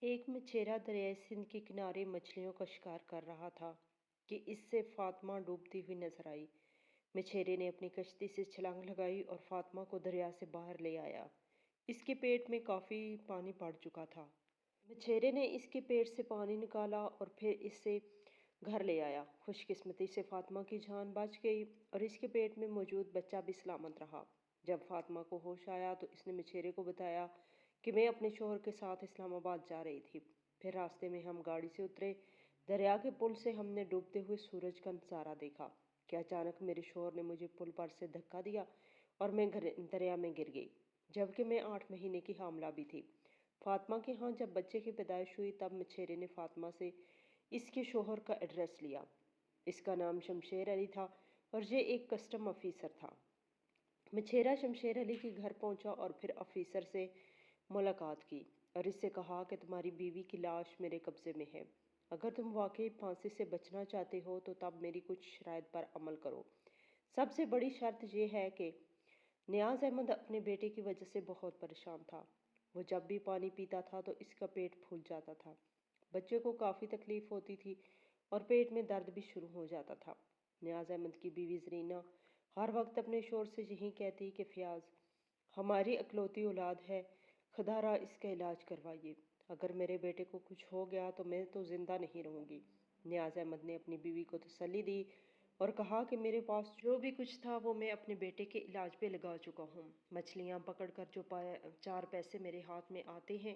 एक मछेरा दरियाए सिंध के किनारे मछलियों का शिकार कर रहा था कि इससे फातिमा डूबती हुई नजर आई। मछेरे ने अपनी कश्ती से छलांग लगाई और फातिमा को दरिया से बाहर ले आया। इसके पेट में काफी पानी पड़ चुका था। मछेरे ने इसके पेट से पानी निकाला और फिर इसे घर ले आया। खुशकिस्मती से फातिमा की जान बच गई और इसके पेट में मौजूद बच्चा भी सलामत रहा। जब फातिमा को होश आया तो इसने मछेरे को बताया कि मैं अपने शोहर के साथ इस्लामाबाद जा रही थी। फिर रास्ते में हम गाड़ी से उतरे। दरिया के पुल से हमने डूबते हुए सूरज का नजारा देखा कि अचानक मेरे शोहर ने मुझे पुल पर से धक्का दिया और मैं दरिया में गिर गई, जबकि मैं 8 महीने की हामला भी थी। फातिमा के यहाँ जब बच्चे की पैदाइश हुई तब मछेरे ने फातिमा से इसके शोहर का एड्रेस लिया। इसका नाम शमशेर अली था और ये एक कस्टम ऑफिसर था। मछेरा शमशेर अली के घर पहुंचा और फिर ऑफिसर से मुलाकात की और इससे कहा कि तुम्हारी बीवी की लाश मेरे कब्जे में है। अगर तुम वाकई फांसी से बचना चाहते हो तो तब मेरी कुछ शराइत पर अमल करो। सबसे बड़ी शर्त यह है कि नियाज अहमद अपने बेटे की वजह से बहुत परेशान था। वो जब भी पानी पीता था तो इसका पेट फूल जाता था। बच्चे को काफ़ी तकलीफ होती थी और पेट में दर्द भी शुरू हो जाता था। नियाज अहमद की बीवी जरीना हर वक्त अपने शोर से यही कहती कि फयाज हमारी अकलौती औलाद है, खुदारा इसका इलाज करवाइए। अगर मेरे बेटे को कुछ हो गया तो मैं तो जिंदा नहीं रहूंगी। नियाज अहमद ने अपनी बीवी को तसल्ली दी और कहा कि मेरे पास जो भी कुछ था वो मैं अपने बेटे के इलाज पे लगा चुका हूँ। मछलियाँ पकड़कर जो 4 पैसे मेरे हाथ में आते हैं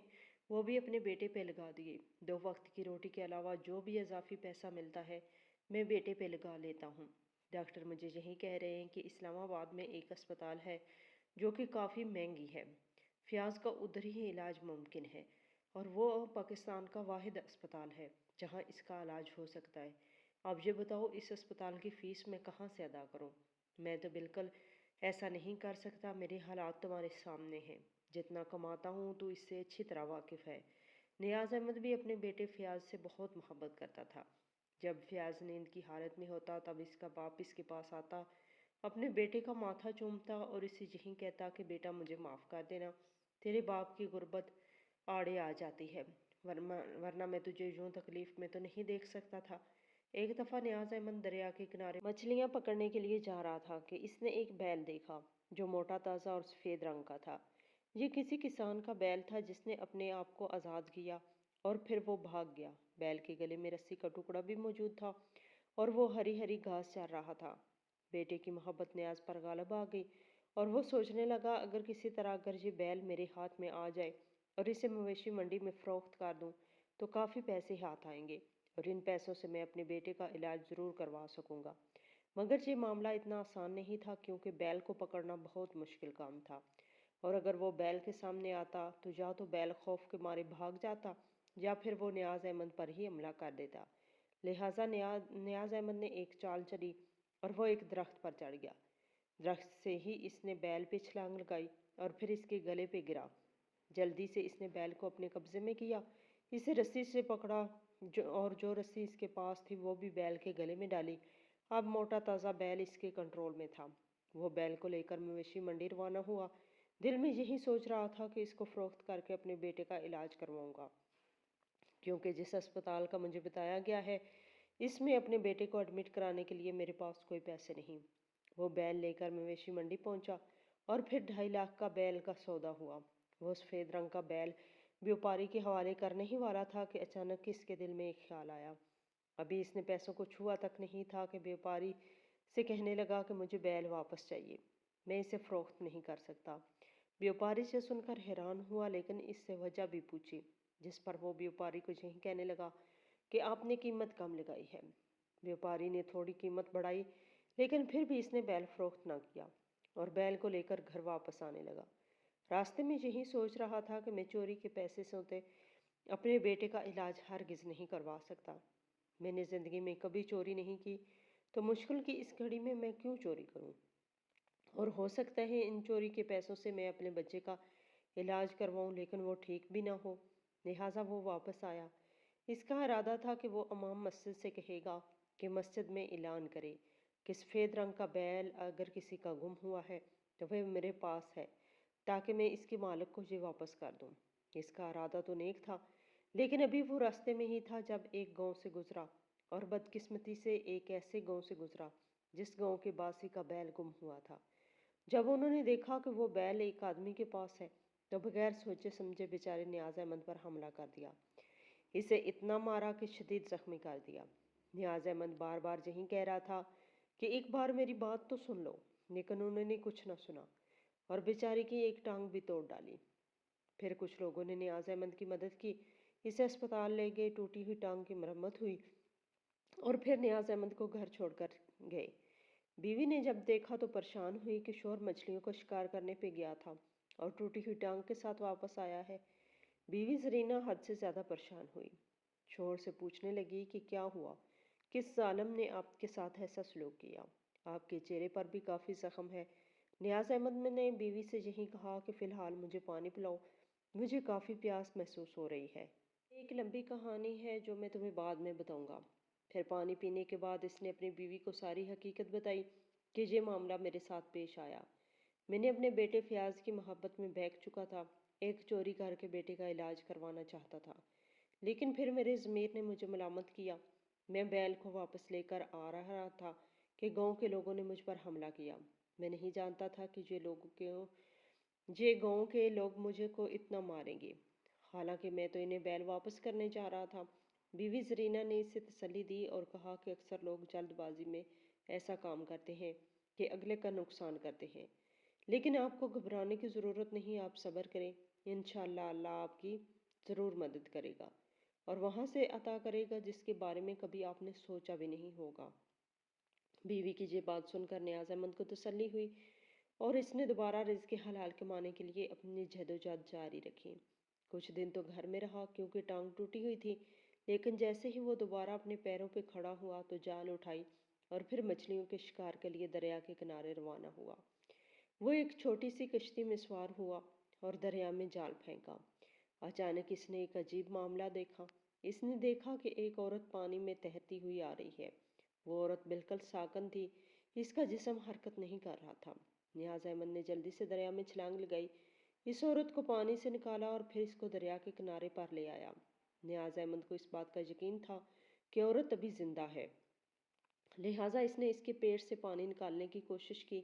वो भी अपने बेटे पे लगा दिए। 2 वक्त की रोटी के अलावा जो भी इजाफी पैसा मिलता है मैं बेटे पे लगा लेता हूँ। डॉक्टर मुझे यही कह रहे हैं कि इस्लामाबाद में एक अस्पताल है जो कि काफ़ी महंगी है। फयाज का उधर ही इलाज मुमकिन है और वो पाकिस्तान का वाहिद अस्पताल है जहाँ इसका इलाज हो सकता है। अब ये बताओ इस अस्पताल की फ़ीस मैं कहाँ से अदा करूँ? मैं तो बिल्कुल ऐसा नहीं कर सकता। मेरे हालात तुम्हारे सामने हैं। जितना कमाता हूँ तो इससे अच्छी तरह वाकिफ़ है। नियाज अहमद भी अपने बेटे फयाज से बहुत मोहब्बत करता था। जब फयाज नींद की हालत में होता तब इसका बाप इसके पास आता, अपने बेटे का माथा चूमता और इसे यही कहता कि बेटा मुझे माफ़ कर देना, तेरे बाप की गुर्बत आड़े आ जाती है, वरना वरना मैं तुझे यूं तकलीफ में तो नहीं देख सकता था। एक दफ़ा नियाज अहमद दरिया के किनारे मछलियाँ पकड़ने के लिए जा रहा था कि इसने एक बैल देखा जो मोटा ताज़ा और सफ़ेद रंग का था। ये किसी किसान का बैल था जिसने अपने आप को आज़ाद किया और फिर वो भाग गया। बैल के गले में रस्सी का टुकड़ा भी मौजूद था और वो हरी हरी घास चर रहा था। बेटे की मोहब्बत न्याज पर गालब आ गई और वो सोचने लगा अगर किसी तरह अगर ये बैल मेरे हाथ में आ जाए और इसे मवेशी मंडी में फ़रोख्त कर दूं तो काफ़ी पैसे हाथ आएंगे और इन पैसों से मैं अपने बेटे का इलाज ज़रूर करवा सकूंगा। मगर ये मामला इतना आसान नहीं था क्योंकि बैल को पकड़ना बहुत मुश्किल काम था और अगर वो बैल के सामने आता तो या तो बैल खौफ के मारे भाग जाता या फिर वो नियाज अहमद पर ही हमला कर देता। लिहाजा नियाज अहमद ने एक चाल चली और वो एक दरख्त पर चढ़ गया। दरख्त से ही इसने बैल पे छलांग लगाई और फिर इसके गले पे गिरा। जल्दी से इसने बैल को अपने कब्जे में किया, इसे रस्सी से पकड़ा जो रस्सी इसके पास थी वो भी बैल के गले में डाली। अब मोटा ताज़ा बैल इसके कंट्रोल में था। वो बैल को लेकर मवेशी मंडी रवाना हुआ। दिल में यही सोच रहा था कि इसको फरोख्त करके अपने बेटे का इलाज करवाऊंगा, क्योंकि जिस अस्पताल का मुझे बताया गया है इसमें अपने बेटे को एडमिट कराने के लिए मेरे पास कोई पैसे नहीं। वो बैल लेकर मवेशी मंडी पहुंचा और फिर 2.5 लाख का बैल का सौदा हुआ। वो सफ़ेद रंग का बैल व्यापारी के हवाले करने ही वाला था कि अचानक इसके दिल में एक ख्याल आया। अभी इसने पैसों को छुआ तक नहीं था कि व्यापारी से कहने लगा कि मुझे बैल वापस चाहिए, मैं इसे फ़रोख्त नहीं कर सकता। व्यापारी से सुनकर हैरान हुआ लेकिन इससे वजह भी पूछी, जिस पर वो व्यापारी को यही कहने लगा कि आपने कीमत कम लगाई है। व्यापारी ने थोड़ी कीमत बढ़ाई लेकिन फिर भी इसने बैल फ़रोख्त ना किया और बैल को लेकर घर वापस आने लगा। रास्ते में यही सोच रहा था कि मैं चोरी के पैसे से होते अपने बेटे का इलाज हरगिज़ नहीं करवा सकता। मैंने ज़िंदगी में कभी चोरी नहीं की तो मुश्किल की इस घड़ी में मैं क्यों चोरी करूं? और हो सकता है इन चोरी के पैसों से मैं अपने बच्चे का इलाज करवाऊं लेकिन वो ठीक भी ना हो। लिहाजा वो वापस आया। इसका इरादा था कि वो इमाम मस्जिद से कहेगा कि मस्जिद में ऐलान करे कि सफ़ेद रंग का बैल अगर किसी का गुम हुआ है तो वह मेरे पास है, ताकि मैं इसके मालिक को ये वापस कर दूं। इसका इरादा तो नेक था लेकिन अभी वो रास्ते में ही था जब एक गांव से गुजरा, और बदकिस्मती से एक ऐसे गांव से गुजरा जिस गांव के बासी का बैल गुम हुआ था। जब उन्होंने देखा कि वो बैल एक आदमी के पास है, तो बगैर सोचे समझे बेचारे नियाज अहमद पर हमला कर दिया। इसे इतना मारा कि शदीद जख्मी कर दिया। नियाज अहमद बार बार यही कह रहा था कि एक बार मेरी बात तो सुन लो, लेकिन उन्होंने कुछ न सुना और बेचारे की एक टांग भी तोड़ डाली। फिर कुछ लोगों ने नियाज अहमद की मदद की, इसे अस्पताल ले गए, टूटी हुई टांग की मरम्मत हुई और फिर नियाज अहमद को घर छोड़कर गए। बीवी ने जब देखा तो परेशान हुई कि शोहर मछलियों का शिकार करने पे गया था और टूटी हुई टांग के साथ वापस आया है। बीवी जरीना हद से ज्यादा परेशान हुई। शोहर से पूछने लगी कि क्या हुआ, किस जालिम ने आपके साथ ऐसा सलूक किया, आपके चेहरे पर भी काफी जख्म है। नियाज अहमद ने बीवी से यही कहा कि फिलहाल मुझे पानी पिलाओ, मुझे काफी प्यास महसूस हो रही है। एक लंबी कहानी है जो मैं तुम्हें बाद में बताऊंगा। फिर पानी पीने के बाद इसने अपनी बीवी को सारी हकीकत बताई कि ये मामला मेरे साथ पेश आया। मैंने अपने बेटे फयाज की मोहब्बत में बहक चुका था, एक चोरी करके बेटे का इलाज करवाना चाहता था, लेकिन फिर मेरे ज़मीर ने मुझे मलामत किया। मैं बैल को वापस लेकर आ रहा था कि गांव के लोगों ने मुझ पर हमला किया। मैं नहीं जानता था कि ये गांव के लोग मुझे को इतना मारेंगे, हालांकि मैं तो इन्हें बैल वापस करने जा रहा था। बीवी जरीना ने इसे तसल्ली दी और कहा कि अक्सर लोग जल्दबाजी में ऐसा काम करते हैं कि अगले का नुकसान करते हैं, लेकिन आपको घबराने की ज़रूरत नहीं, आप सब्र करें, इंशाअल्लाह अल्लाह आपकी ज़रूर मदद करेगा और वहाँ से अता करेगा जिसके बारे में कभी आपने सोचा भी नहीं होगा। बीवी की ये बात सुनकर नियाज अहमद को तसल्ली हुई और इसने दोबारा रिज़्क़ हलाल कमाने के लिए अपनी जद्दोजहद जारी रखी। कुछ दिन तो घर में रहा क्योंकि टांग टूटी हुई थी, लेकिन जैसे ही वो दोबारा अपने पैरों पे खड़ा हुआ तो जाल उठाई और फिर मछलियों के शिकार के लिए दरिया के किनारे रवाना हुआ। वो एक छोटी सी कश्ती में सवार हुआ और दरिया में जाल फेंका। अचानक इसने एक अजीब मामला देखा। इसने देखा कि एक औरत पानी में तैरती हुई आ रही है। वो औरत बिल्कुल साकन थी, इसका जिस्म हरकत नहीं कर रहा था। नियाज अहमद ने जल्दी से दरिया में छलांग लगाई, इस औरत को पानी से निकाला और फिर इसको दरिया के किनारे पर ले आया। नियाज अहमद को इस बात का यकीन था कि औरत अभी जिंदा है, लिहाजा इसने इसके पेट से पानी निकालने की कोशिश की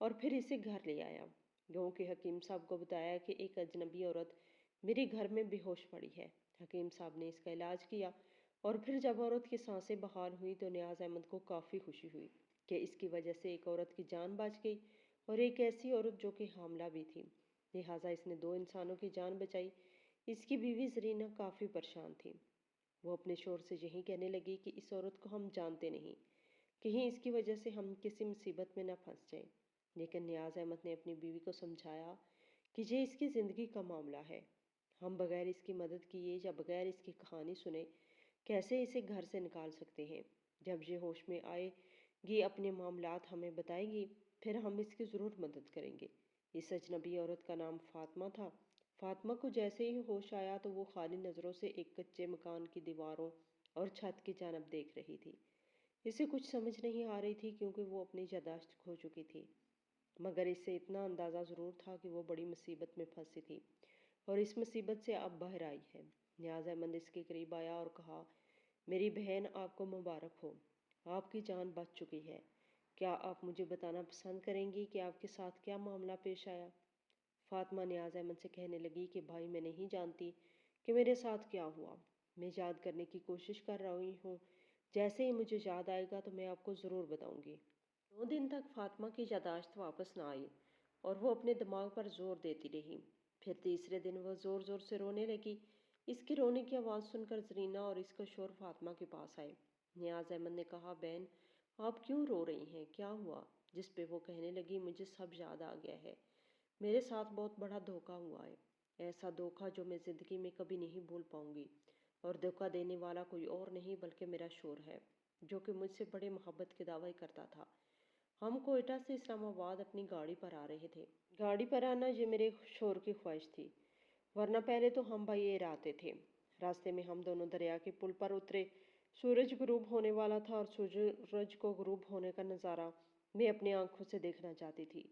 और फिर इसे घर ले आया। गांव के हकीम साहब को बताया कि एक अजनबी औरत मेरे घर में बेहोश पड़ी है। हकीम साहब ने इसका इलाज किया और फिर जब औरत की सांसें बहाल हुई तो नियाज अहमद को काफ़ी खुशी हुई कि इसकी वजह से एक औरत की जान बच गई और एक ऐसी औरत जो कि हामला भी थी। लिहाजा इसने दो इंसानों की जान बचाई। इसकी बीवी जरीना काफ़ी परेशान थी। वो अपने शोहर से यही कहने लगी कि इस औरत को हम जानते नहीं, कहीं इसकी वजह से हम किसी मुसीबत में न फंस जाएं। लेकिन नियाज अहमद ने अपनी बीवी को समझाया कि ये इसकी ज़िंदगी का मामला है, हम बगैर इसकी मदद किए या बगैर इसकी कहानी सुने कैसे इसे घर से निकाल सकते हैं। जब ये होश में आएगी अपने मामलात हमें बताएगी, फिर हम इसकी ज़रूर मदद करेंगे। इस अजनबी औरत का नाम फातिमा था। फातिमा को जैसे ही होश आया तो वो खाली नज़रों से एक कच्चे मकान की दीवारों और छत की जानब देख रही थी। इसे कुछ समझ नहीं आ रही थी क्योंकि वो अपनी यादाश्त खो चुकी थी, मगर इससे इतना अंदाज़ा ज़रूर था कि वो बड़ी मुसीबत में फंसी थी और इस मुसीबत से अब बाहर आई है। नियाज अहमद इसके करीब आया और कहा, मेरी बहन आपको मुबारक हो, आपकी जान बच चुकी है। क्या आप मुझे बताना पसंद करेंगी कि आपके साथ क्या मामला पेश आया? फातिमा नियाज अहमद से कहने लगी कि भाई मैं नहीं जानती कि मेरे साथ क्या हुआ, मैं याद करने की कोशिश कर रही हूँ, जैसे ही मुझे याद आएगा तो मैं आपको ज़रूर बताऊंगी। 2 दिन तक फातिमा की यादाश्त वापस ना आई और वो अपने दिमाग पर जोर देती रही। फिर तीसरे दिन वह ज़ोर ज़ोर से रोने लगी। इसके रोने की आवाज़ सुनकर जरीना और इसका शोर फातिमा के पास आए। नियाज अहमद ने कहा, बहन आप क्यों रो रही हैं, क्या हुआ? जिस पे वो कहने लगी, मुझे सब याद आ गया है, मेरे साथ बहुत बड़ा धोखा हुआ है, ऐसा धोखा जो मैं ज़िंदगी में कभी नहीं भूल पाऊंगी। और धोखा देने वाला कोई और नहीं बल्कि मेरा शोहर है, जो कि मुझसे बड़े मोहब्बत के दावे करता था। हम कोयटा से इस्लामाबाद अपनी गाड़ी पर आ रहे थे। गाड़ी पर आना ये मेरे शोहर की ख्वाहिश थी, वरना पहले तो हम भाई एयर आते थे। रास्ते में हम दोनों दरिया के पुल पर उतरे। सूरज गुरूब होने वाला था और सूरज को गुरूब होने का नज़ारा मैं अपनी आंखों से देखना चाहती थी।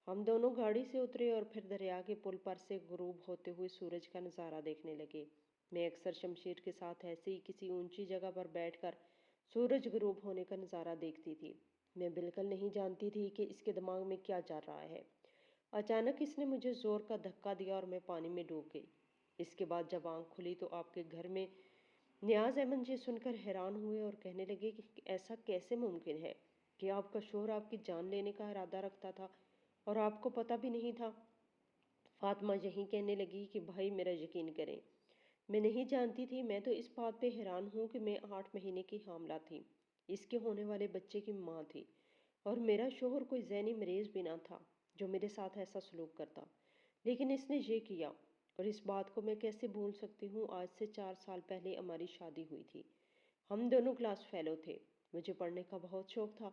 हम दोनों गाड़ी से उतरे और फिर दरिया के पुल पर से गुरूब होते हुए सूरज का नज़ारा देखने लगे। मैं अक्सर शमशेर के साथ ऐसे ही किसी ऊंची जगह पर बैठकर सूरज गुरूब होने का नज़ारा देखती थी। मैं बिल्कुल नहीं जानती थी कि इसके दिमाग में क्या चल रहा है। अचानक इसने मुझे जोर का धक्का दिया और मैं पानी में डूब गई। इसके बाद जब आंख खुली तो आपके घर में नियाज अहमद जी सुनकर हैरान हुए और कहने लगे कि ऐसा कैसे मुमकिन है कि आपका शोहर आपकी जान लेने का इरादा रखता था और आपको पता भी नहीं था। फातिमा यही कहने लगी कि भाई मेरा यकीन करें, मैं नहीं जानती थी। मैं तो इस बात पे हैरान हूँ कि मैं 8 महीने की हामला थी, इसके होने वाले बच्चे की माँ थी, और मेरा शोहर कोई ज़हनी मरीज भी ना था जो मेरे साथ ऐसा सलूक करता। लेकिन इसने ये किया, और इस बात को मैं कैसे भूल सकती हूँ। आज से 4 साल पहले हमारी शादी हुई थी। हम दोनों क्लास फेलो थे। मुझे पढ़ने का बहुत शौक था,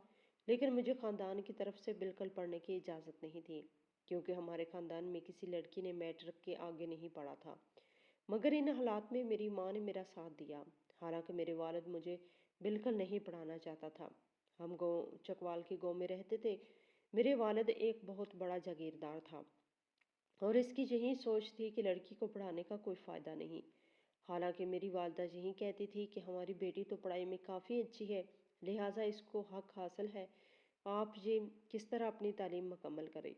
लेकिन मुझे ख़ानदान की तरफ से बिल्कुल पढ़ने की इजाज़त नहीं थी, क्योंकि हमारे ख़ानदान में किसी लड़की ने मैट्रिक के आगे नहीं पढ़ा था। मगर इन हालात में मेरी माँ ने मेरा साथ दिया। हालांकि मेरे वालिद मुझे बिल्कुल नहीं पढ़ाना चाहता था। हम गाँव चकवाल के गाँव में रहते थे। मेरे वालिद एक बहुत बड़ा जागीरदार था, और इसकी यही सोच थी कि लड़की को पढ़ाने का कोई फ़ायदा नहीं। हालांकि मेरी वालदा यही कहती थी कि हमारी बेटी तो पढ़ाई में काफ़ी अच्छी है, लिहाजा इसको हक हासिल है। आप ये किस तरह अपनी तालीम मुकम्मल करें,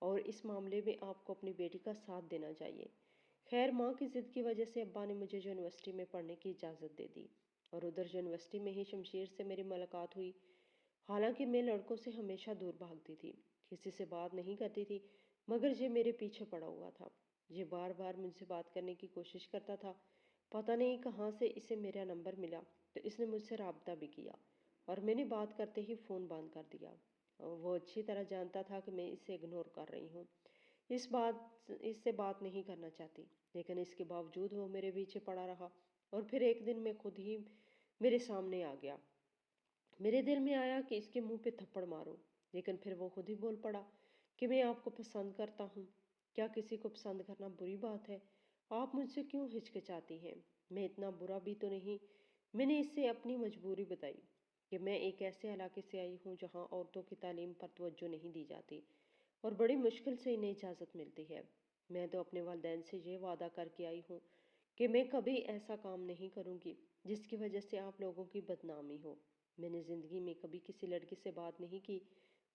और इस मामले में आपको अपनी बेटी का साथ देना चाहिए। खैर, माँ की ज़िद की वजह से अब्बा ने मुझे यूनिवर्सिटी में पढ़ने की इजाज़त दे दी, और उधर यूनिवर्सिटी में ही शमशेर से मेरी मुलाकात हुई। हालांकि मैं लड़कों से हमेशा दूर भागती थी, किसी से बात नहीं करती थी, मगर ये मेरे पीछे पड़ा हुआ था। ये बार बार मुझसे बात करने की कोशिश करता था। पता नहीं कहाँ से इसे मेरा नंबर मिला, तो इसने मुझसे रब्ता भी किया, और मैंने बात करते ही फ़ोन बंद कर दिया। और वो अच्छी तरह जानता था कि मैं इसे इग्नोर कर रही हूँ, इससे बात नहीं करना चाहती, लेकिन इसके बावजूद वो मेरे पीछे पड़ा रहा। और फिर एक दिन मैं खुद ही मेरे सामने आ गया। मेरे दिल में आया कि इसके मुंह पे थप्पड़ मारूं, लेकिन फिर वो खुद ही बोल पड़ा कि मैं आपको पसंद करता हूँ। क्या किसी को पसंद करना बुरी बात है? आप मुझसे क्यों हिचकिचाती हैं? मैं इतना बुरा भी तो नहीं। मैंने इससे अपनी मजबूरी बताई कि मैं एक ऐसे इलाके से आई हूँ जहाँ औरतों की तालीम पर तवज्जो नहीं दी जाती, और बड़ी मुश्किल से इन्हें इजाज़त मिलती है। मैं तो अपने वालिदैन से ये वादा करके आई हूँ कि मैं कभी ऐसा काम नहीं करूँगी जिसकी वजह से आप लोगों की बदनामी हो। मैंने ज़िंदगी में कभी किसी लड़की से बात नहीं की,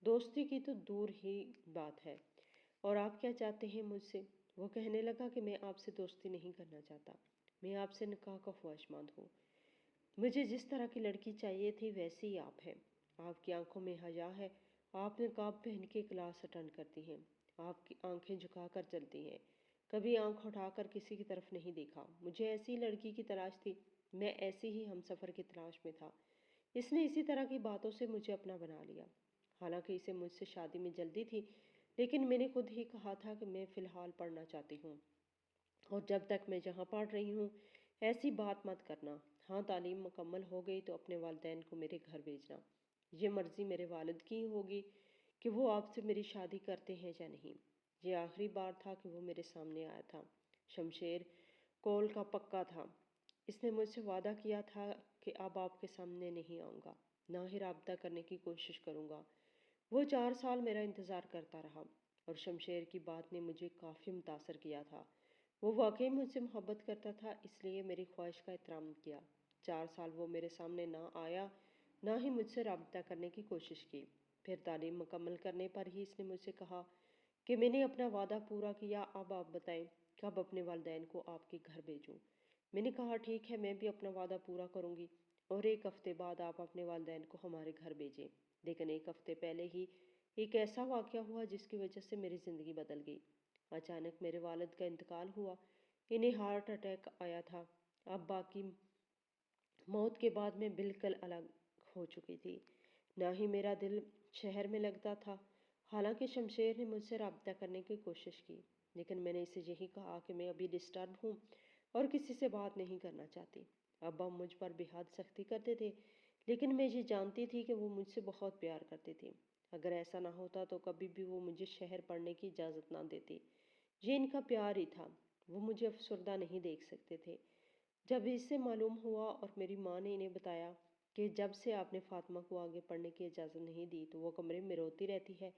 दोस्ती की तो दूर ही बात है। और आप क्या चाहते हैं मुझसे? वो कहने लगा कि मैं आपसे दोस्ती नहीं करना चाहता, मैं आपसे निकाह का ख्वाहिशमंद हूँ। मुझे जिस तरह की लड़की चाहिए थी वैसी ही आप हैं। आपकी आंखों में हया है, आप नकाब पहन के क्लास अटेंड करती हैं, आपकी आंखें झुकाकर चलती हैं, कभी आंख उठाकर किसी की तरफ नहीं देखा। मुझे ऐसी लड़की की तलाश थी, मैं ऐसी ही हमसफ़र की तलाश में था। इसने इसी तरह की बातों से मुझे अपना बना लिया। हालांकि इसे मुझसे शादी में जल्दी थी, लेकिन मैंने खुद ही कहा था कि मैं फ़िलहाल पढ़ना चाहती हूँ, और जब तक मैं जहाँ पढ़ रही हूँ ऐसी बात मत करना। हाँ, तालीम मुकम्मल हो गई तो अपने वालिदैन को मेरे घर भेजना। ये मर्ज़ी मेरे वालिद की होगी कि वो आपसे मेरी शादी करते हैं या नहीं। ये आखिरी बार था कि वो मेरे सामने आया था। शमशेर कौल का पक्का था। इसने मुझसे वादा किया था कि अब आपके सामने नहीं आऊँगा, ना ही राब्ता करने की कोशिश करूँगा। वो 4 साल मेरा इंतज़ार करता रहा, और शमशेर की बात ने मुझे काफ़ी मुतासर किया था। वो वाकई मुझसे मोहब्बत करता था, इसलिए मेरी ख्वाहिश का एहतराम किया। 4 साल वो मेरे सामने ना आया, ना ही मुझसे राब्ता करने की कोशिश की। फिर तालीम मुकम्मल करने पर ही इसने मुझसे कहा कि मैंने अपना वादा पूरा किया, अब आप बताएं कब अपने वालिदैन को आपके घर भेजूं। मैंने कहा ठीक है, मैं भी अपना वादा पूरा करूंगी, और 1 हफ्ते बाद आप अपने वालिदैन को हमारे घर भेजें। लेकिन 1 हफ्ते पहले ही एक ऐसा वाक़या हुआ जिसकी वजह से मेरी ज़िंदगी बदल गई। अचानक मेरे वालिद का इंतकाल हुआ। इन्हें हार्ट अटैक आया था। अब बाकी मौत के बाद मैं बिल्कुल अलग हो चुकी थी। ना ही मेरा दिल शहर में लगता था। हालांकि शमशेर ने मुझसे रब्ता करने की कोशिश की, लेकिन मैंने इसे यही कहा कि मैं अभी डिस्टर्ब हूँ और किसी से बात नहीं करना चाहती। अब्बा मुझ पर बेहद सख्ती करते थे, लेकिन मैं ये जानती थी कि वो मुझसे बहुत प्यार करते थे। अगर ऐसा ना होता तो कभी भी वो मुझे शहर पढ़ने की इजाज़त ना देते। ये इनका प्यार ही था। वो मुझे अफसरदा नहीं देख सकते थे। जब इससे मालूम हुआ और मेरी माँ ने इन्हें बताया कि जब से आपने फातिमा को आगे पढ़ने की इजाज़त नहीं दी तो वो कमरे में रोती रहती है,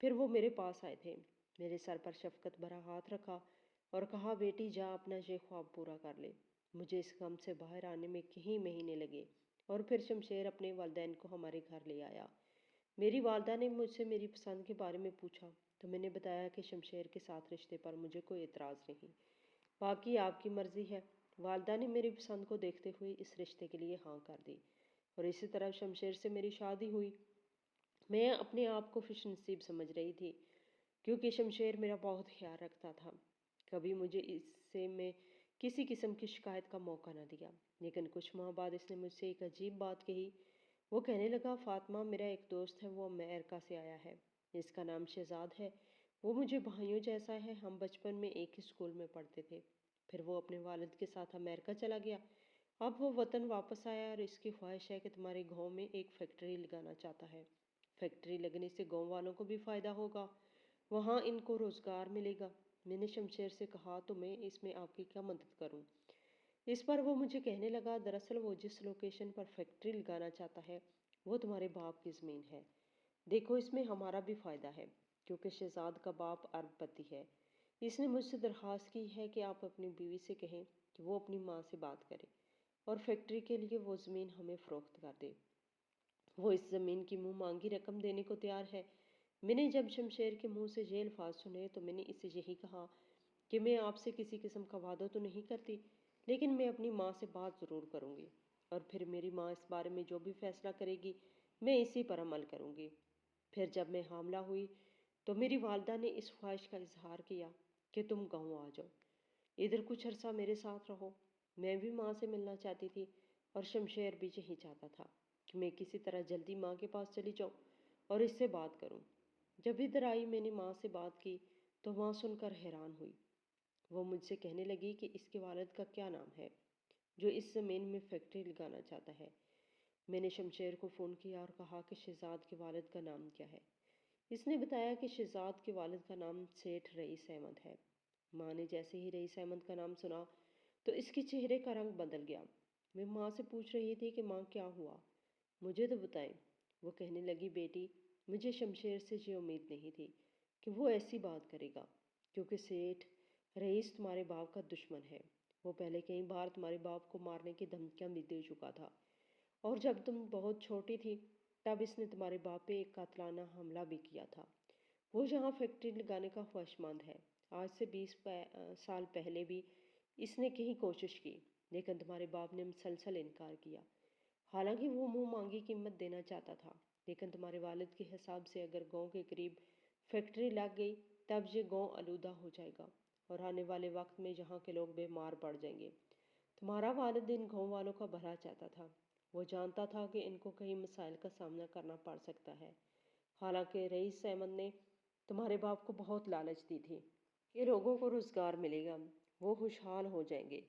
फिर वो मेरे पास आए थे। मेरे सर पर शफकत भरा हाथ रखा और कहा, बेटी जा अपना ये ख्वाब पूरा कर ले। मुझे इस गम से बाहर आने में कई महीने लगे और फिर शमशेर अपने वालिदैन को हमारे घर ले आया। मेरी वालदा ने मुझसे मेरी पसंद के बारे में पूछा तो मैंने बताया कि शमशेर के साथ रिश्ते पर मुझे कोई एतराज़ नहीं, बाकी आपकी मर्ज़ी है। वालदा ने मेरी पसंद को देखते हुए इस रिश्ते के लिए हाँ कर दी और इसी तरह शमशेर से मेरी शादी हुई। मैं अपने आप को खुशनसीब समझ रही थी क्योंकि शमशेर मेरा बहुत ख्याल रखता था। कभी मुझे इससे में किसी किस्म की शिकायत का मौका न दिया। लेकिन कुछ माह बाद इसने मुझसे एक अजीब बात कही। वो कहने लगा, फातिमा, मेरा एक दोस्त है, वो अमेरिका से आया है। इसका नाम शहजाद है। वो मुझे भाइयों जैसा है। हम बचपन में एक ही स्कूल में पढ़ते थे। फिर वो अपने वालिद के साथ अमेरिका चला गया। अब वो वतन वापस आया और इसकी ख्वाहिश है कि तुम्हारे गांव में एक फैक्ट्री लगाना चाहता है। फैक्ट्री लगने से गांव वालों को भी फ़ायदा होगा, वहाँ इनको रोज़गार मिलेगा। मैंने शमशेर से कहा, तो मैं इसमें आपकी क्या मदद करूँ? इस पर वो मुझे कहने लगा, दरअसल वो जिस लोकेशन पर फैक्ट्री लगाना चाहता है वो तुम्हारे बाप की ज़मीन है। देखो, इसमें हमारा भी फ़ायदा है क्योंकि शहजाद का बाप अरबपति है। इसने मुझसे दरख्वास्त की है कि आप अपनी बीवी से कहें कि वो अपनी माँ से बात करे और फैक्ट्री के लिए वो ज़मीन हमें फ़रोख्त कर दे। वो इस ज़मीन की मुँह मांगी रकम देने को तैयार है। मैंने जब शमशेर के मुंह से ये अल्फाज सुने तो मैंने इसे यही कहा कि मैं आपसे किसी किस्म का वादा तो नहीं करती, लेकिन मैं अपनी माँ से बात ज़रूर करूँगी और फिर मेरी माँ इस बारे में जो भी फैसला करेगी मैं इसी पर अमल करूँगी। फिर जब मैं हामला हुई तो मेरी वालदा ने इस ख्वाहिश का इजहार किया कि तुम गाँव आ जाओ, इधर कुछ अरसा मेरे साथ रहो। मैं भी माँ से मिलना चाहती थी और शमशेर भी यही चाहता था कि मैं किसी तरह जल्दी माँ के पास चली जाऊँ और इससे बात करूँ। जब इधर आई मैंने माँ से बात की तो माँ सुनकर हैरान हुई। वो मुझसे कहने लगी कि इसके वालिद का क्या नाम है जो इस ज़मीन में फैक्ट्री लगाना चाहता है। मैंने शमशेर को फ़ोन किया और कहा कि शहजाद के वालिद का नाम क्या है। इसने बताया कि शहजाद के वालिद का नाम सेठ रईस अहमद है। माँ ने जैसे ही रईस अहमद का नाम सुना तो इसके चेहरे का रंग बदल गया। मैं माँ से पूछ रही थी कि माँ क्या हुआ, मुझे तो बताएं। वो कहने लगी, बेटी, मुझे शमशेर से ये उम्मीद नहीं थी कि वो ऐसी बात करेगा क्योंकि सेठ रईस तुम्हारे बाप का दुश्मन है। वो पहले कई बार तुम्हारे बाप को मारने की धमकियां भी दे चुका था और जब तुम बहुत छोटी थी तब इसने तुम्हारे बाप पे एक कातलाना हमला भी किया था। वो यहाँ फैक्ट्री लगाने का ख्वाहिशमंद है। आज से 20 साल पहले भी इसने कहीं कोशिश की, लेकिन तुम्हारे बाप ने मुसलसल इनकार किया। हालांकि वो मुंह मांगी कीमत देना चाहता था, लेकिन तुम्हारे वालिद के हिसाब से अगर गांव के करीब फैक्ट्री लग गई तब ये गांव आलूदा हो जाएगा और आने वाले वक्त में यहाँ के लोग बीमार पड़ जाएंगे। तुम्हारा वालिद इन गांव वालों का भला चाहता था। वो जानता था कि इनको कई मसाइल का सामना करना पड़ सकता है। हालांकि रईस अहमद ने तुम्हारे बाप को बहुत लालच दी थी कि लोगों को रोजगार मिलेगा, वो खुशहाल हो जाएंगे,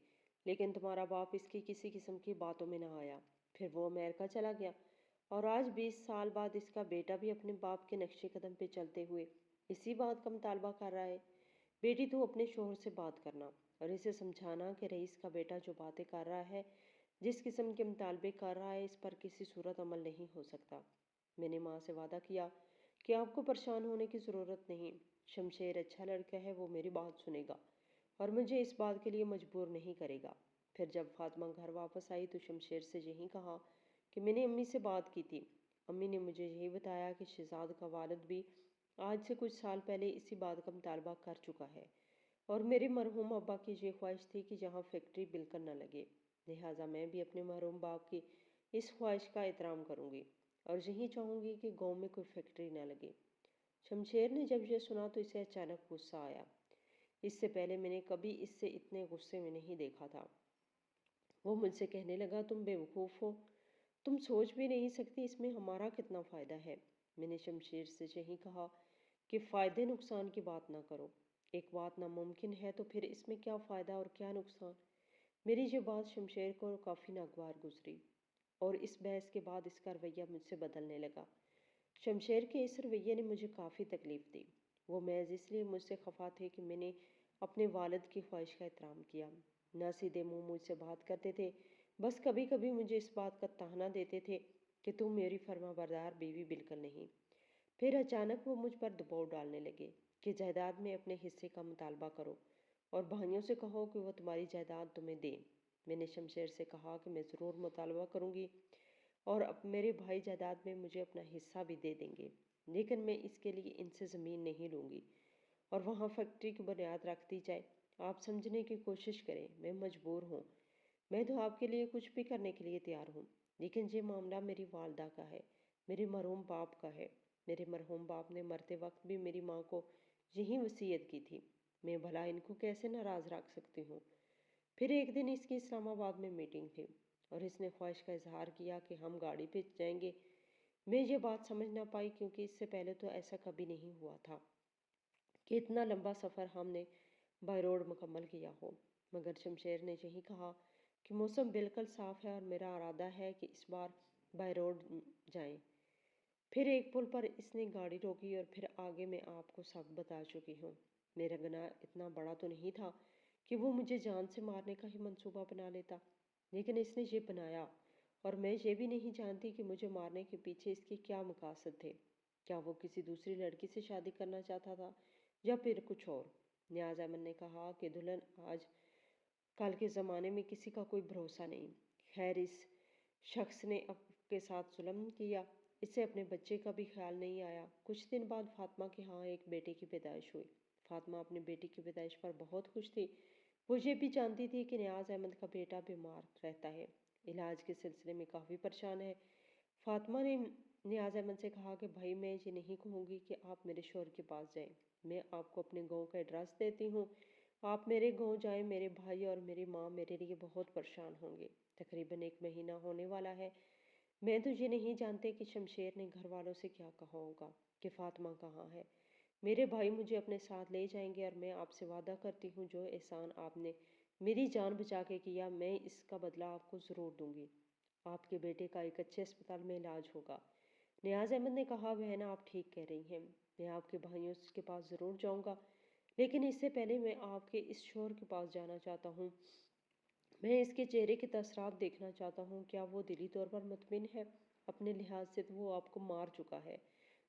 लेकिन तुम्हारा बाप इसकी किसी किस्म की बातों में ना आया। फिर वो अमेरिका चला गया और आज 20 साल बाद इसका बेटा भी अपने बाप के नक्शे कदम पे चलते हुए इसी बात का मुतालबा कर रहा है। बेटी, तू अपने शोहर से बात करना और इसे समझाना कि रईस का बेटा जो बातें कर रहा है, जिस किस्म के मुतालबे कर रहा है, इस पर किसी सूरत अमल नहीं हो सकता। मैंने माँ से वादा किया कि आपको परेशान होने की ज़रूरत नहीं। शमशेर अच्छा लड़का है, वो मेरी बात सुनेगा और मुझे इस बात के लिए मजबूर नहीं करेगा। फिर जब फातिमा घर वापस आई तो शमशेर से यही कहा कि मैंने अम्मी से बात की थी। अम्मी ने मुझे यही बताया कि शहजाद का वालिद भी आज से कुछ साल पहले इसी बात का मुतालबा कर चुका है और मेरे मरहूम अब्बा की ये ख्वाहिश थी कि जहाँ फैक्ट्री बिल्कुल न लगे, लिहाजा मैं भी अपने मरहूम बाप की इस ख्वाहिश का एहतराम करूँगी और यही चाहूँगी कि गाँव में कोई फैक्ट्री न लगे। शमशेर ने जब यह सुना तो इसे अचानक गुस्सा आया। इससे पहले मैंने कभी इससे इतने गुस्से में नहीं देखा था। वो मुझसे कहने लगा, तुम बेवकूफ़ हो, तुम सोच भी नहीं सकती इसमें हमारा कितना फ़ायदा है। मैंने शमशेर से यही कहा कि फ़ायदे नुकसान की बात ना करो। एक बात नामुमकिन है तो फिर इसमें क्या फ़ायदा और क्या नुकसान। मेरी ये बात शमशेर को काफ़ी नागवार गुजरी और इस बहस के बाद इसका रवैया मुझसे बदलने लगा। शमशेर के इस रवैये ने मुझे काफ़ी तकलीफ़ दी। वो महज इसलिए मुझसे खफा थे कि मैंने अपने वालिद की ख्वाहिश का एहतराम किया। ना सीधे मुंह मुझसे बात करते थे, बस कभी कभी मुझे इस बात का ताना देते थे कि तुम मेरी फर्माबरदार बीवी बिल्कुल नहीं। फिर अचानक वो मुझ पर दबाव डालने लगे कि जायदाद में अपने हिस्से का मुतालबा करो और भाइयों से कहो कि वो तुम्हारी जायदाद तुम्हें दें। मैंने शमशेर से कहा कि मैं ज़रूर मुतालबा करूँगी और अब मेरे भाई जायदाद में मुझे अपना हिस्सा भी दे देंगे, लेकिन मैं इसके लिए इनसे ज़मीन नहीं लूँगी और वहाँ फैक्ट्री की बुनियाद रख दी जाए। आप समझने की कोशिश करें, मैं मजबूर हूँ। मैं तो आपके लिए कुछ भी करने के लिए तैयार हूँ, लेकिन ये मामला मेरी वालदा का है, मेरे मरहूम बाप का है। मेरे मरहूम बाप ने मरते वक्त भी मेरी माँ को यही वसीयत की थी। मैं भला इनको कैसे नाराज़ रख सकती हूँ। फिर एक दिन इसकी इस्लामाबाद में मीटिंग थी और इसने ख्वाहिश का इजहार किया कि हम गाड़ी पे जाएंगे। मैं ये बात समझ ना पाई, क्योंकि इससे पहले तो ऐसा कभी नहीं हुआ था कि इतना लंबा सफ़र हमने बाय रोड मुकम्मल किया हो। मगर शमशेर ने यही कहा कि मौसम बिल्कुल साफ़ है और मेरा इरादा है कि इस बार बाय रोड जाएं। फिर एक पुल पर इसने गाड़ी रोकी और फिर आगे मैं आपको सब बता चुकी हूँ। मेरा गुनाह इतना बड़ा तो नहीं था कि वो मुझे जान से मारने का ही मंसूबा बना लेता, लेकिन इसने ये बनाया और मैं ये भी नहीं जानती कि मुझे मारने के पीछे इसके क्या मकासद थे। क्या वो किसी दूसरी लड़की से शादी करना चाहता था या फिर कुछ और। नियाज अहमद ने कहा कि दुल्हन, आज कल के ज़माने में किसी का कोई भरोसा नहीं। खैर, इस शख्स ने आपके साथ जुल्म किया, इससे अपने बच्चे का भी ख्याल नहीं आया। कुछ दिन बाद फातिमा के यहाँ एक बेटे की पैदाइश हुई। फातिमा अपनी बेटी की पैदाइश पर बहुत खुश थी। वो ये भी जानती थी कि नियाज अहमद का बेटा बीमार रहता है, इलाज के सिलसिले में काफ़ी परेशान है। फातिमा ने नियाज अहमद से कहा कि भाई, मैं ये नहीं कहूँगी कि आप मेरे शोहर के पास जाएं। मैं आपको अपने गांव का एड्रेस देती हूँ, आप मेरे गांव जाएं। मेरे भाई और मेरी माँ मेरे लिए बहुत परेशान होंगे। तकरीबन एक महीना होने वाला है। मैं तो ये नहीं जानते कि शमशेर ने घर वालों से क्या कहा होगा कि फातिमा कहाँ है। मेरे भाई मुझे अपने साथ ले जाएंगे और मैं आपसे वादा करती हूँ, जो एहसान आपने मेरी जान बचा के किया, मैं इसका बदला आपको ज़रूर दूंगी। आपके बेटे का एक अच्छे अस्पताल में इलाज होगा। नियाज अहमद ने कहा, बहन आप ठीक कह रही हैं, मैं आपके भाइयों के पास ज़रूर जाऊंगा, लेकिन इससे पहले मैं आपके इस शोहर के पास जाना चाहता हूँ। मैं इसके चेहरे के तसरात देखना चाहता हूँ। क्या वो दिली तौर पर मुतमिन है? अपने लिहाज से तो वो आपको मार चुका है,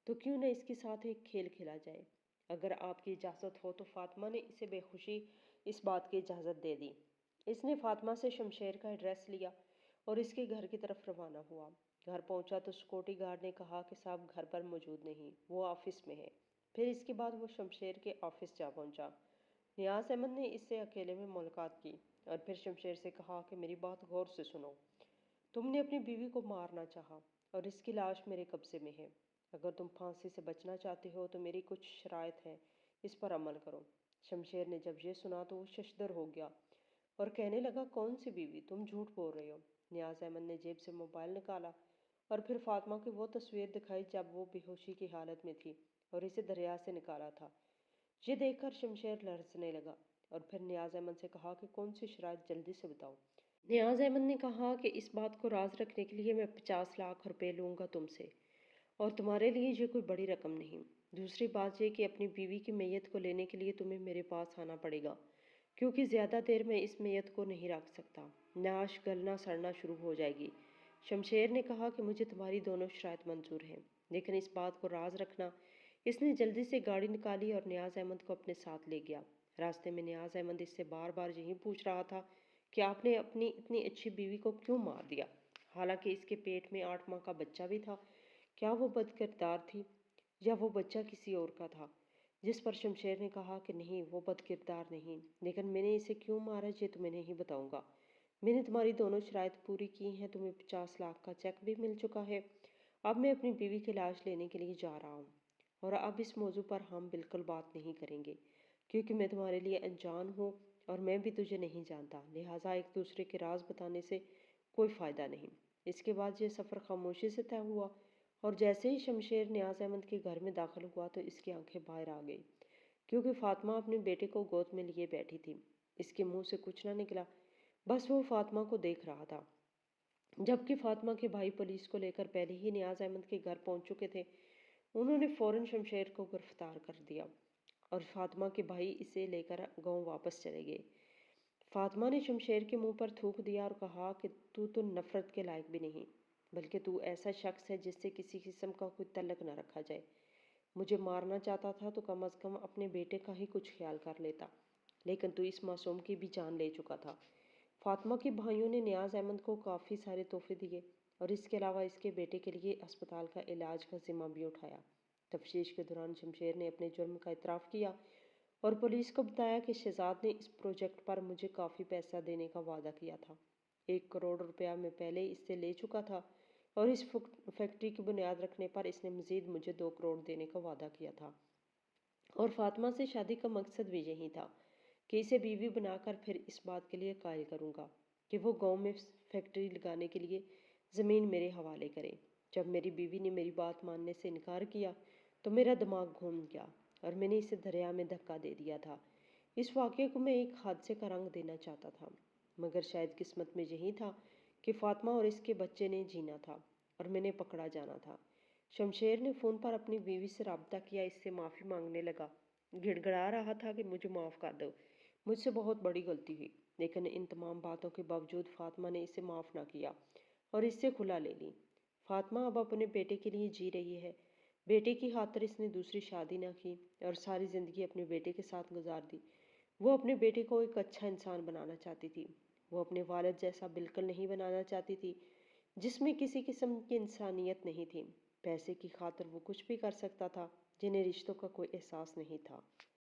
तो क्यों न इसके साथ एक खेल खेला जाए। अगर आपकी इजाज़त हो तो फातिमा ने इसे बेखुशी इस बात की इजाज़त दे दी। इसने फातिमा से शमशेर का एड्रेस लिया और इसके घर की तरफ रवाना हुआ। घर पहुंचा तो सिक्योरिटी गार्ड ने कहा कि साहब घर पर मौजूद नहीं, वो ऑफिस में है। फिर इसके बाद वो शमशेर के ऑफिस जा पहुंचा। नियाज अहमद ने इससे अकेले में मुलाकात की और फिर शमशेर से कहा कि मेरी बात गौर से सुनो। तुमने अपनी बीवी को मारना चाहा और इसकी लाश मेरे कब्जे में है। अगर तुम फांसी से बचना चाहते हो तो मेरी कुछ शराइत हैं, इस पर अमल करो। शमशेर ने जब ये सुना तो वो शशदर हो गया और कहने लगा, कौन सी बीवी? तुम झूठ बोल रहे हो। नियाज अहमद ने जेब से मोबाइल निकाला और फिर फातिमा की वो तस्वीर दिखाई जब वो बेहोशी की हालत में थी और इसे दरिया से निकाला था। ये देखकर शमशेर लरजने लगा और फिर नियाज अहमद से कहा कि कौन सी शराइत, जल्दी से बताओ। नियाज अहमद ने कहा कि इस बात को राज रखने के लिए मैं 50 लाख रुपए लूँगा तुमसे, और तुम्हारे लिए ये कोई बड़ी रकम नहीं। दूसरी बात ये कि अपनी बीवी की मैयत को लेने के लिए तुम्हें मेरे पास आना पड़ेगा, क्योंकि ज़्यादा देर में इस मैयत को नहीं रख सकता, नाश गलना सड़ना शुरू हो जाएगी। शमशेर ने कहा कि मुझे तुम्हारी दोनों शराइत मंजूर हैं, लेकिन इस बात को राज रखना। इसने जल्दी से गाड़ी निकाली और नियाज अहमद को अपने साथ ले गया। रास्ते में नियाज अहमद इससे बार बार यही पूछ रहा था कि आपने अपनी इतनी अच्छी बीवी को क्यों मार दिया, हालांकि इसके पेट में 8 माह का बच्चा भी था। क्या वो बदकिरदार थी या वो बच्चा किसी और का था? जिस पर शमशेर ने कहा कि नहीं, वो बदकिरदार नहीं, लेकिन मैंने इसे क्यों मारा ये तुम्हें नहीं बताऊंगा। मैंने तुम्हारी दोनों शराइत पूरी की हैं, तुम्हें 50 लाख का चेक भी मिल चुका है। अब मैं अपनी बीवी की लाश लेने के लिए जा रहा हूँ और अब इस मौजू पर हम बिल्कुल बात नहीं करेंगे, क्योंकि मैं तुम्हारे लिए अनजान हूँ और मैं भी तुझे नहीं जानता, लिहाजा एक दूसरे के राज बताने से कोई फ़ायदा नहीं। इसके बाद ये सफ़र खामोशी से तय हुआ और जैसे ही शमशेर नियाज अहमद के घर में दाखिल हुआ तो इसकी आंखें बाहर आ गई, क्योंकि फातिमा अपने बेटे को गोद में लिए बैठी थी। इसके मुंह से कुछ ना निकला, बस वो फातिमा को देख रहा था। जबकि फातिमा के भाई पुलिस को लेकर पहले ही नियाज अहमद के घर पहुंच चुके थे। उन्होंने फौरन शमशेर को गिरफ्तार कर दिया और फातिमा के भाई इसे लेकर गांव वापस चले गए। फातिमा ने शमशेर के मुंह पर थूक दिया और कहा कि तू तो नफरत के लायक भी नहीं, बल्कि तू ऐसा शख्स है जिससे किसी किस्म का कोई तल्लक न रखा जाए। मुझे मारना चाहता था तो कम अज़ कम अपने बेटे का ही कुछ ख्याल कर लेता, लेकिन तू इस मासूम की भी जान ले चुका था। फातिमा के भाइयों ने नियाज अहमद को काफ़ी सारे तोहफे दिए और इसके अलावा इसके बेटे के लिए अस्पताल का इलाज का जिम्मा भी उठाया। तफ्तीश के दौरान शमशेर ने अपने जुर्म का इतराफ़ किया और पुलिस को बताया कि शहजाद ने इस प्रोजेक्ट पर मुझे काफ़ी पैसा देने का वादा किया था। 1 करोड़ रुपया मैं पहले इससे ले चुका था और इस फैक्ट्री की बुनियाद रखने पर इसने मज़ीद मुझे 2 करोड़ देने का वादा किया था। और फातिमा से शादी का मकसद भी यही था कि इसे बीवी बनाकर फिर इस बात के लिए कायल करूँगा कि वो गांव में फैक्ट्री लगाने के लिए ज़मीन मेरे हवाले करे। जब मेरी बीवी ने मेरी बात मानने से इनकार किया तो मेरा दिमाग घूम गया और मैंने इसे दरिया में धक्का दे दिया था। इस वाक़े को मैं एक हादसे का रंग देना चाहता था, मगर शायद किस्मत में यही था कि फातिमा और इसके बच्चे ने जीना था और मैंने पकड़ा जाना था। शमशेर ने फ़ोन पर अपनी बीवी से रब्ता किया, इससे माफ़ी मांगने लगा। गिड़गिड़ा रहा था कि मुझे माफ़ कर दो, मुझसे बहुत बड़ी गलती हुई। लेकिन इन तमाम बातों के बावजूद फातिमा ने इसे माफ़ ना किया और इससे खुला ले ली। फातिमा अब अपने बेटे के लिए जी रही है। बेटे की खातिर इसने दूसरी शादी ना की और सारी ज़िंदगी अपने बेटे के साथ गुजार दी। वो अपने बेटे को एक अच्छा इंसान बनाना चाहती थी। वो अपने वालिद जैसा बिल्कुल नहीं बनाना चाहती थी, जिसमें किसी किस्म की इंसानियत नहीं थी। पैसे की खातिर वो कुछ भी कर सकता था, जिन्हें रिश्तों का कोई एहसास नहीं था।